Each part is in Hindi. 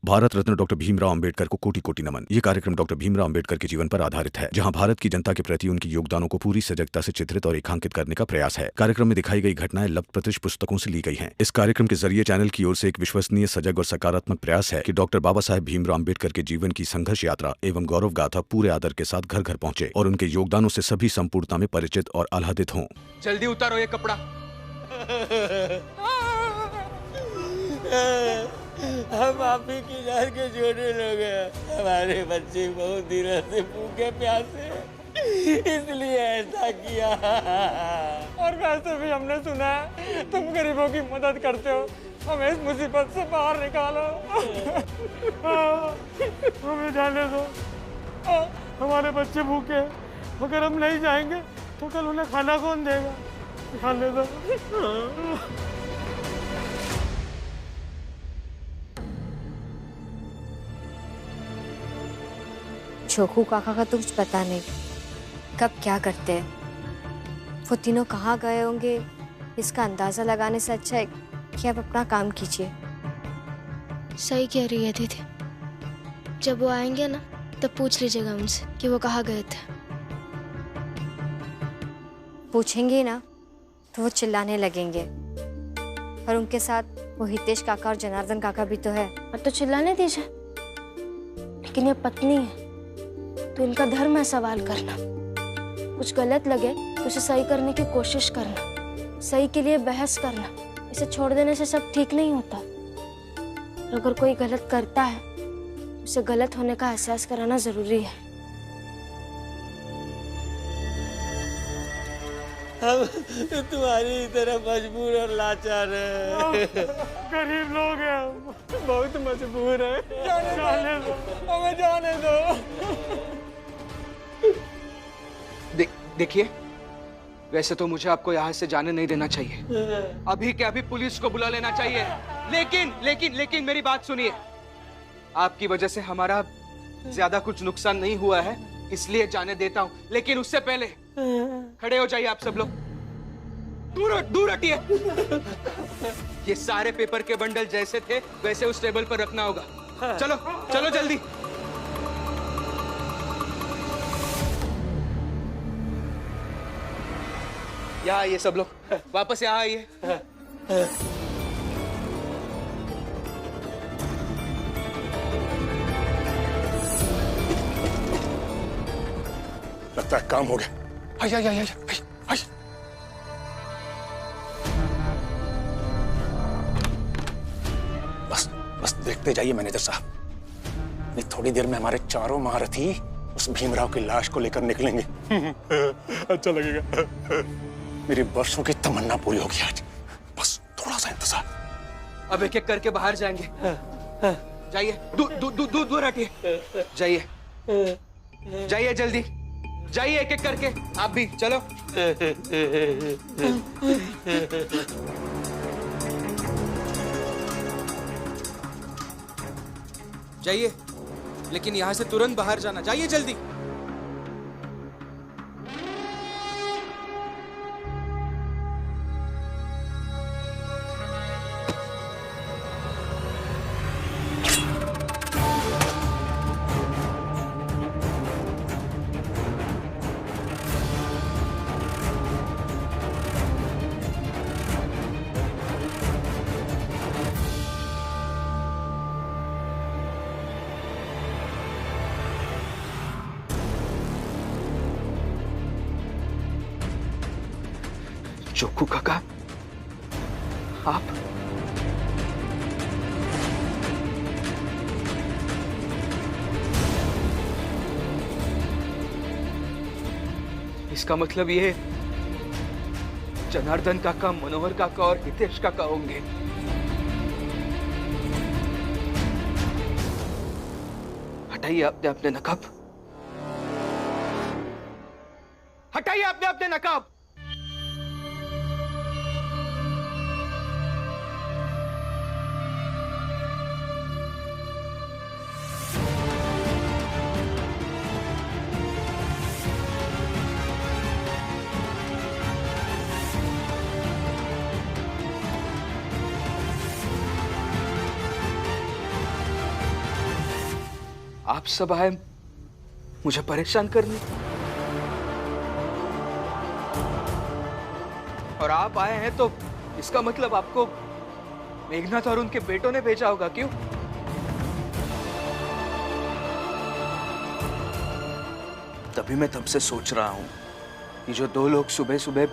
भारत रत्न डॉक्टर भीमराव अंबेडकर को कोटि कोटि नमन। ये कार्यक्रम डॉक्टर भीमराव अंबेडकर के जीवन पर आधारित है, जहां भारत की जनता के प्रति उनके योगदानों को पूरी सजगता से चित्रित और रेखांकित करने का प्रयास है। कार्यक्रम में दिखाई गई घटनाएं लब्ध प्रतिष्ठ पुस्तकों से ली गई हैं। इस कार्यक्रम के जरिए चैनल की ओर से एक विश्वसनीय, सजग और सकारात्मक प्रयास है कि डॉक्टर बाबा साहेब भीमराव अंबेडकर के जीवन की संघर्ष यात्रा एवं गौरव गाथा पूरे आदर के साथ घर घर पहुंचे और उनके योगदानों से सभी संपूर्णता में परिचित और आह्लादित हों। जल्दी उतारो ये कपड़ा। हम आप ही की जान के छोटे लोग हैं। हमारे बच्चे बहुत दिनों से भूखे प्यासे हैं, इसलिए ऐसा किया। और वैसे भी हमने सुना है तुम गरीबों की मदद करते हो, हमें इस मुसीबत से बाहर निकालो। हमें जाने दो, हमारे बच्चे भूखे हैं, अगर हम नहीं जाएंगे तो कल उन्हें खाना कौन देगा? जाने दो। छोकू काका का तो कुछ पता नहीं कब क्या करते हैं। वो तीनों कहाँ गए होंगे, इसका अंदाजा लगाने से अच्छा है कि आप अपना काम कीजिए। सही कह रही है दीदी, जब वो आएंगे ना तब पूछ लीजिएगा उनसे कि वो कहाँ गए थे। पूछेंगे ना तो वो चिल्लाने लगेंगे, और उनके साथ वो हितेश काका और जनार्दन काका भी तो है। और तो चिल्लाने दीजिए, लेकिन ये पत्नी है तो इनका धर्म है सवाल करना। कुछ गलत लगे तो उसे सही करने की कोशिश करना, सही के लिए बहस करना। इसे छोड़ देने से सब ठीक नहीं होता। और अगर कोई गलत करता है तो उसे गलत होने का एहसास कराना जरूरी है। हम तुम्हारी तरह मजबूर और लाचार हैं। गरीब लोग हैं, बहुत मजबूर हैं। जाने दो, हमें जाने दो। देखिए, वैसे तो मुझे आपको यहाँ से जाने नहीं देना चाहिए, अभी के अभी पुलिस को बुला लेना चाहिए। लेकिन लेकिन लेकिन मेरी बात सुनिए, आपकी वजह से हमारा ज्यादा कुछ नुकसान नहीं हुआ है, इसलिए जाने देता हूँ। लेकिन उससे पहले खड़े हो जाइए आप सब लोग, दूर हटिए। ये सारे पेपर के बंडल जैसे थे वैसे उस टेबल पर रखना होगा। चलो चलो जल्दी। यहाँ आइए सब लोग, वापस यहाँ आइए। लगता है काम हो गया। आइए। बस देखते जाइए मैनेजर साहब, नहीं थोड़ी देर में हमारे चारों महारथी उस भीमराव की लाश को लेकर निकलेंगे। अच्छा लगेगा। मेरी वर्षों की तमन्ना पूरी होगी आज, बस थोड़ा सा इंतजार। अब एक एक करके बाहर जाएंगे। जाइए, दूर हटिए। जाइए जल्दी, जाइए एक एक करके। आप भी चलो। जाइए, लेकिन यहां से तुरंत बाहर जाना। जाइए जल्दी। चोकू काका, आप इसका मतलब ये जनार्दन काका, मनोहर काका और हितेश काका होंगे। हटाइए अपने अपने नकाब, हटाइए अपने अपने नकाब। आप सब आए मुझे परेशान करने, और आप आए हैं तो इसका मतलब आपको मेघनाथ और उनके बेटों ने भेजा होगा, क्यों? तभी मैं तब से सोच रहा हूं कि जो दो लोग सुबह सुबह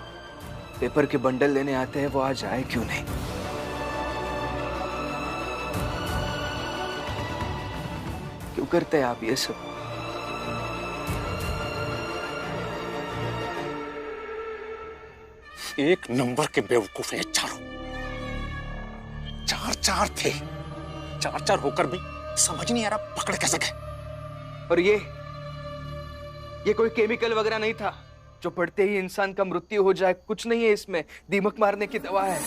पेपर के बंडल लेने आते हैं वो आज आए क्यों नहीं। क्यों करते हैं आप ये सब? एक नंबर के बेवकूफ हैं चारों। चार थे, चार होकर भी समझ नहीं आ रहा पकड़ कैसे गए। और ये कोई केमिकल वगैरह नहीं था जो पढ़ते ही इंसान का मृत्यु हो जाए। कुछ नहीं है इसमें, दीमक मारने की दवा है।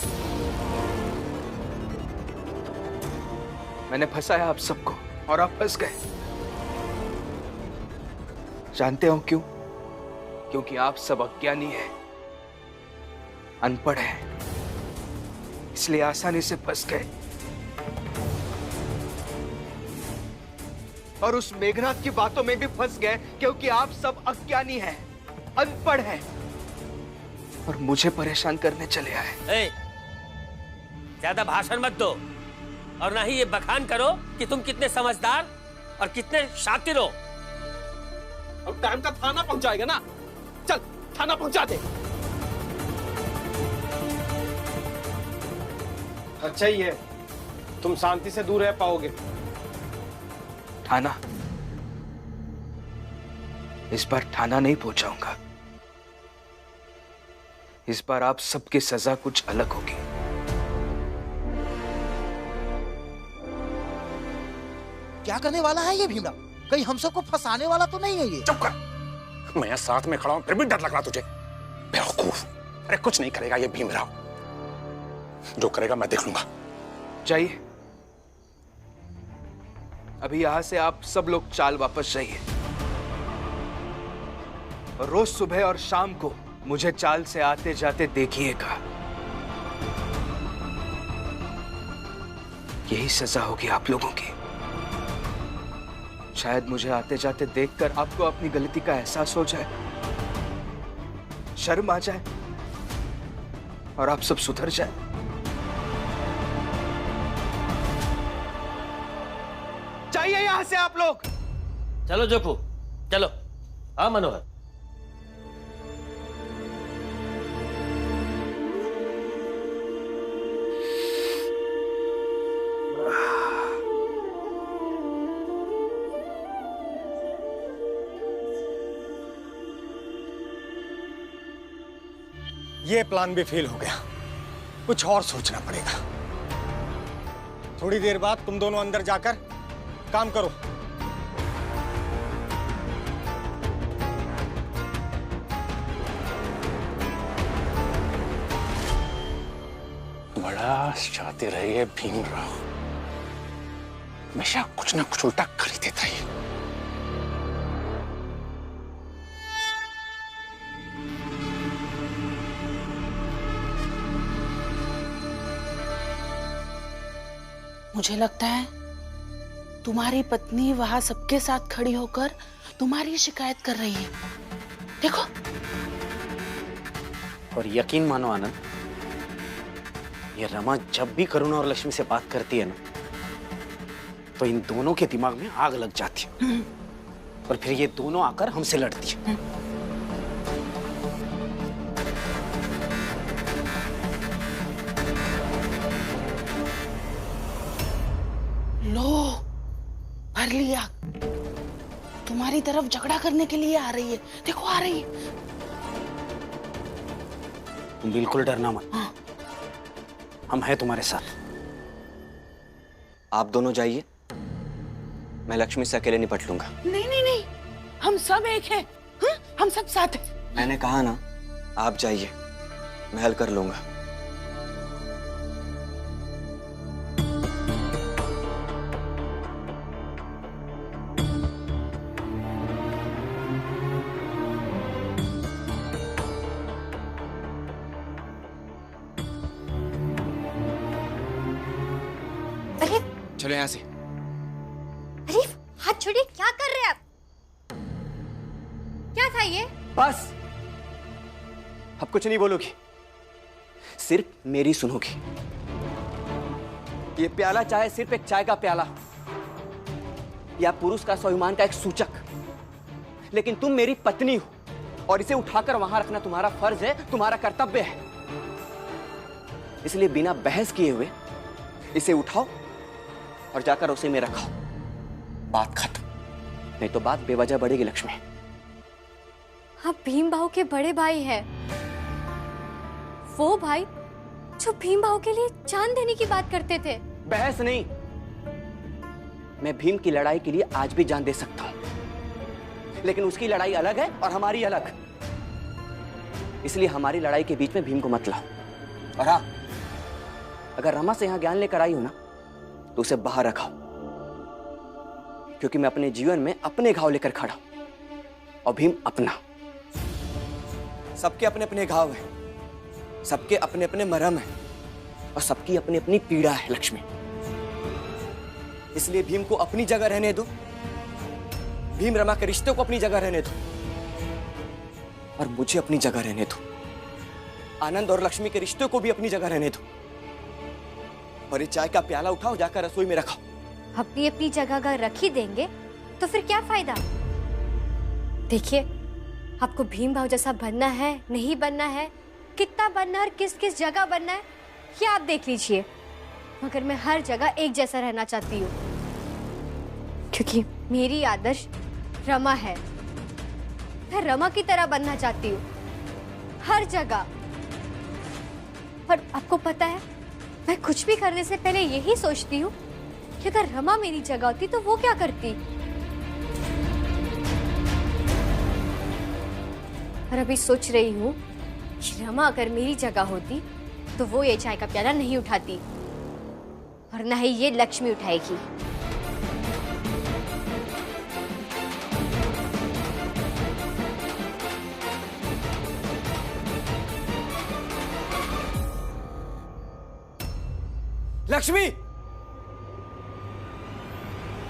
मैंने फंसाया आप सबको और आप फंस गए। जानते हो क्यों? क्योंकि आप सब अज्ञानी हैं, अनपढ़ हैं, इसलिए आसानी से फंस गए। और उस मेघनाथ की बातों में भी फंस गए क्योंकि आप सब अज्ञानी हैं, अनपढ़ हैं, और मुझे परेशान करने चले आए। ज्यादा भाषण मत दो और ना ही ये बखान करो कि तुम कितने समझदार और कितने शातिर हो। अब टाइम का थाना पहुंचाएगा ना, चल थाना पहुंचा दे। अच्छा ही है, तुम शांति से दूर रह पाओगे। थाना? इस बार थाना नहीं पहुंचाऊंगा। इस बार आप सबकी सजा कुछ अलग होगी। क्या करने वाला है ये भीमराव? कहीं हम सबको फंसाने वाला तो नहीं है ये? चुप कर, मैं साथ में खड़ा हूं फिर भी डर लग रहा तुझे? बेवकूफ। अरे कुछ नहीं करेगा ये भीमराव, जो करेगा मैं देख लूंगा। जाइए, अभी यहां से आप सब लोग चाल वापस जाइए। रोज सुबह और शाम को मुझे चाल से आते जाते देखिएगा। यही सजा होगी आप लोगों की। शायद मुझे आते जाते देखकर आपको अपनी गलती का एहसास हो जाए, शर्म आ जाए और आप सब सुधर जाए। चाहिए यहां से आप लोग। चलो जोकू, चलो। हाँ मनोहर। ये प्लान भी फेल हो गया, कुछ और सोचना पड़ेगा। थोड़ी देर बाद तुम दोनों अंदर जाकर काम करो। बड़ा शातिर है ये भीमराव, हमेशा कुछ ना कुछ उल्टा कर ही देता है। मुझे लगता है तुम्हारी पत्नी वहां सबके साथ खड़ी होकर तुम्हारी शिकायत कर रही है। देखो। और यकीन मानो आनंद, ये रमा जब भी करुणा और लक्ष्मी से बात करती है ना, तो इन दोनों के दिमाग में आग लग जाती है और फिर ये दोनों आकर हमसे लड़ती है। लो, भर लिया। तुम्हारी तरफ झगड़ा करने के लिए आ रही है। देखो आ रही है। तुम बिल्कुल डरना मत। हाँ। हम हैं तुम्हारे साथ। आप दोनों जाइए, मैं लक्ष्मी से अकेले निपट लूंगा। नहीं नहीं नहीं, हम सब एक हैं। हाँ? हम सब साथ हैं। मैंने कहा ना, आप जाइए, मैं हल कर लूंगा। अरे चलो यहां से। अरे हाथ छोड़िए, क्या कर रहे हैं आप? क्या था ये? बस, अब कुछ नहीं बोलोगी, सिर्फ मेरी सुनोगी। ये प्याला चाहे सिर्फ एक चाय का प्याला हो या पुरुष का स्वाभिमान का एक सूचक, लेकिन तुम मेरी पत्नी हो और इसे उठाकर वहां रखना तुम्हारा फर्ज है, तुम्हारा कर्तव्य है। इसलिए बिना बहस किए हुए इसे उठाओ और जाकर उसे में रखाओ। बात खत्म, नहीं तो बात बेवजह बढ़ेगी। लक्ष्मी, आप भीम बाबू के बड़े भाई हैं, वो भाई जो भीम बाबू के लिए जान देने की बात करते थे। बहस नहीं, मैं भीम की लड़ाई के लिए आज भी जान दे सकता हूं, लेकिन उसकी लड़ाई अलग है और हमारी अलग। इसलिए हमारी लड़ाई के बीच में भीम को मत लाओ। और हाँ, अगर रमा से यहां ज्ञान लेकर आई हो ना, तो उसे बाहर रखाओ, क्योंकि मैं अपने जीवन में अपने घाव लेकर खड़ा हूं और भीम अपना। सबके अपने अपने घाव हैं, सबके अपने अपने मरहम हैं और सबकी अपनी अपनी पीड़ा है। लक्ष्मी, इसलिए भीम को अपनी जगह रहने दो, भीम रमा के रिश्ते को अपनी जगह रहने दो और मुझे अपनी जगह रहने दो। आनंद और लक्ष्मी के रिश्ते को भी अपनी जगह रहने दो। और ये चाय का प्याला उठाओ, जाकर रसोई में रखाओ। अपनी अपनी जगह अगर रख ही देंगे तो फिर क्या फायदा? देखिए, आपको भीम भाव जैसा बनना है, नहीं बनना है, कितना बनना है और किस किस जगह बनना है, ये आप देख लीजिए। मगर मैं हर जगह एक जैसा रहना चाहती हूँ, क्योंकि मेरी आदर्श रमा है। मैं रमा की तरह बनना चाहती हूँ हर जगह। और आपको पता है, मैं कुछ भी करने से पहले यही सोचती हूँ कि अगर रमा मेरी जगह होती तो वो क्या करती। और अभी सोच रही हूँ कि रमा अगर मेरी जगह होती तो वो ये चाय का प्याला नहीं उठाती और ना ही ये लक्ष्मी उठाएगी। लक्ष्मी,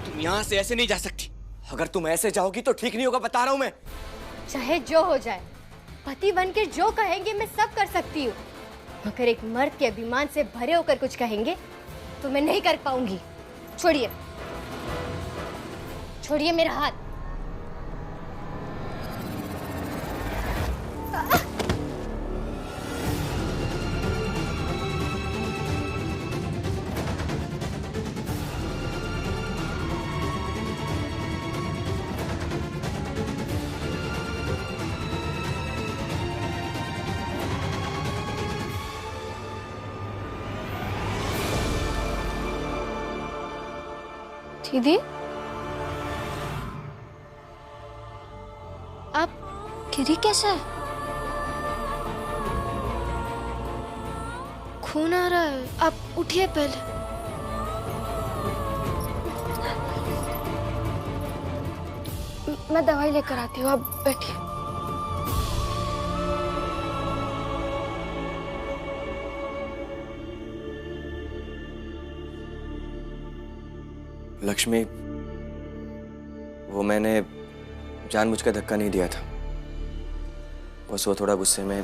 तुम यहां से ऐसे नहीं जा सकती। अगर तुम ऐसे जाओगी तो ठीक नहीं होगा, बता रहा हूं मैं। चाहे जो हो जाए, पति बनकर जो कहेंगे मैं सब कर सकती हूँ, मगर एक मर्द के अभिमान से भरे होकर कुछ कहेंगे तो मैं नहीं कर पाऊंगी। छोड़िए, छोड़िए मेरा हाथ। दीदी, आप गिरी कैसे? खून आ रहा है, आप उठिए पहले। मैं दवाई लेकर आती हूँ, आप बैठिए। लक्ष्मी, वो मैंने जानबूझकर धक्का नहीं दिया था, बस वो थोड़ा गुस्से में।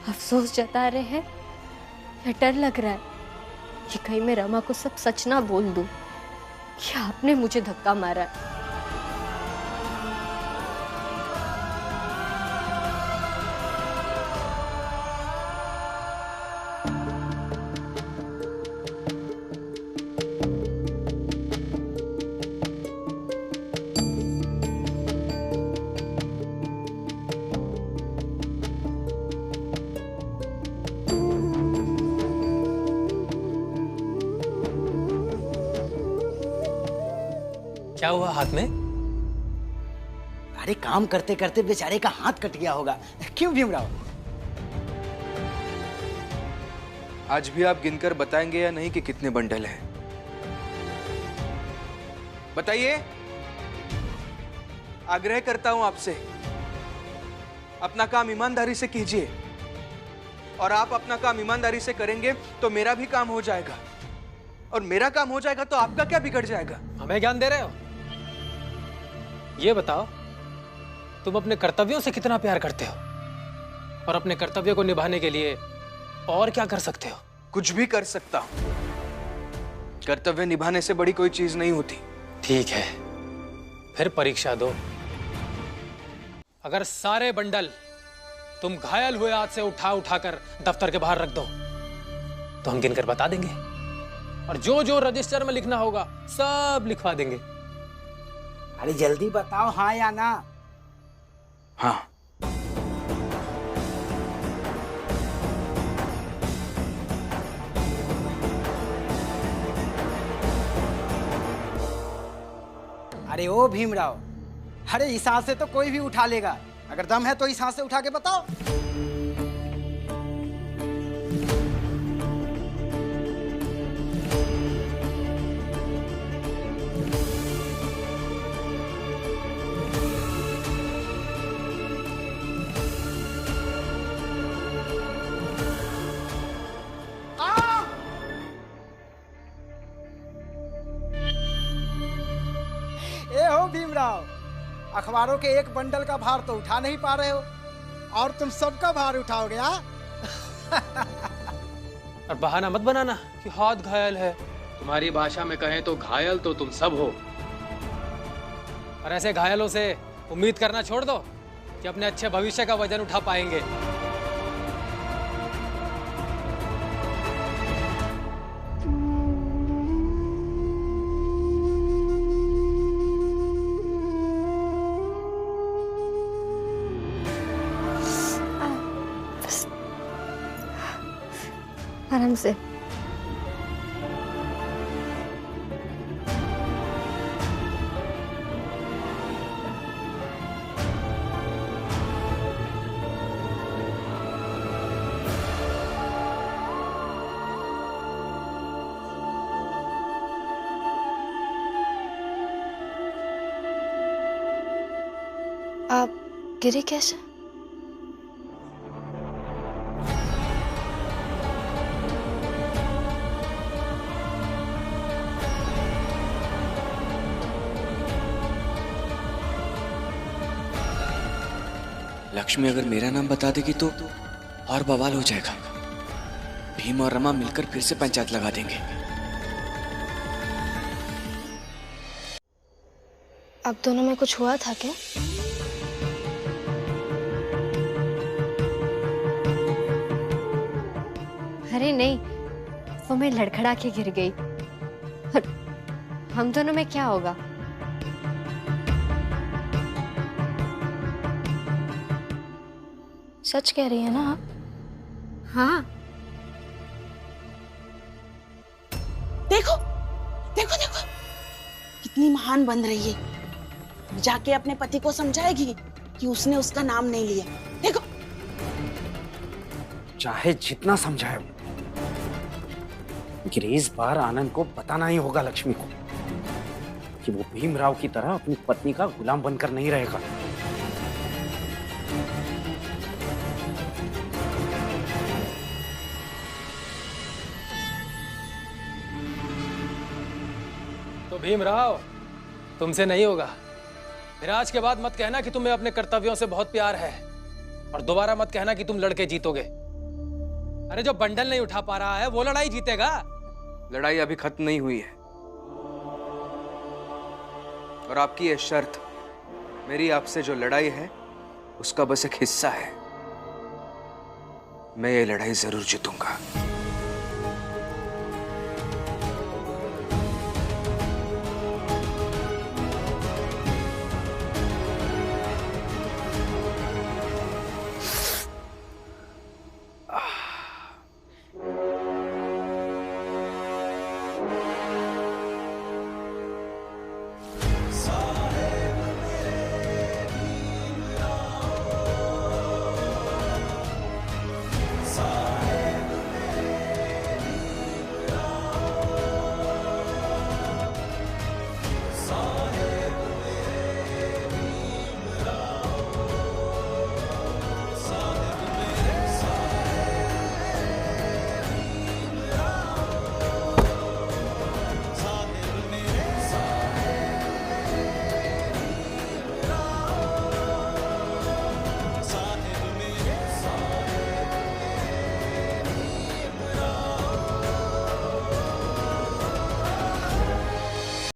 अफसोस जता रहे हैं या डर लग रहा है कि कहीं मैं रमा को सब सच ना बोल दूं कि आपने मुझे धक्का मारा है? क्या हुआ हाथ में? अरे काम करते करते बेचारे का हाथ कट गया होगा। क्यों भीमराव? आज भी आप गिनकर बताएंगे या नहीं कि कितने बंडल हैं? बताइए, आग्रह करता हूं आपसे, अपना काम ईमानदारी से और मेरा काम हो जाएगा तो आपका क्या बिगड़ जाएगा? हमें ज्ञान दे रहे हो? ये बताओ, तुम अपने कर्तव्यों से कितना प्यार करते हो और अपने कर्तव्य को निभाने के लिए और क्या कर सकते हो? कुछ भी कर सकता हूं। कर्तव्य निभाने से बड़ी कोई चीज नहीं होती। ठीक है, फिर परीक्षा दो। अगर सारे बंडल तुम घायल हुए हाथ से उठा उठाकर दफ्तर के बाहर रख दो तो हम गिनकर बता देंगे, और जो जो रजिस्टर में लिखना होगा सब लिखवा देंगे। अरे जल्दी बताओ, हाँ या ना? हाँ। अरे ओ भीमराव, अरे इस हाथ से तो कोई भी उठा लेगा। अगर दम है तो इस हाथ से उठा के बताओ। भीमराव, अखबारों के एक बंडल का भार तो उठा नहीं पा रहे हो और तुम सबका भार उठाओगे? और बहाना मत बनाना कि हाथ घायल है। तुम्हारी भाषा में कहें तो घायल तो तुम सब हो, और ऐसे घायलों से उम्मीद करना छोड़ दो कि अपने अच्छे भविष्य का वजन उठा पाएंगे। आराम से। आप गिरे कैसे? लक्ष्मी अगर मेरा नाम बता देगी तो और बवाल हो जाएगा। भीम और रमा मिलकर फिर से पंचायत लगा देंगे। अब दोनों में कुछ हुआ था क्या? अरे नहीं, वो मैं लड़खड़ा के गिर गई। हम दोनों में क्या होगा? सच कह रही है ना आप? हाँ। देखो देखो देखो, कितनी महान बन रही है। जाके अपने पति को समझाएगी कि उसने उसका नाम नहीं लिया। देखो, चाहे जितना समझाए, लेकिन इस बार आनंद को बताना ही होगा लक्ष्मी को कि वो भीमराव की तरह अपनी पत्नी का गुलाम बनकर नहीं रहेगा। तो भीमराव, तुमसे नहीं होगा। फिर आज के बाद मत कहना कि तुम्हें अपने कर्तव्यों से बहुत प्यार है, और दोबारा मत कहना कि तुम लड़के जीतोगे। अरे जो बंडल नहीं उठा पा रहा है वो लड़ाई जीतेगा। लड़ाई अभी खत्म नहीं हुई है, और आपकी ये शर्त मेरी आपसे जो लड़ाई है उसका बस एक हिस्सा है। मैं ये लड़ाई जरूर जीतूंगा।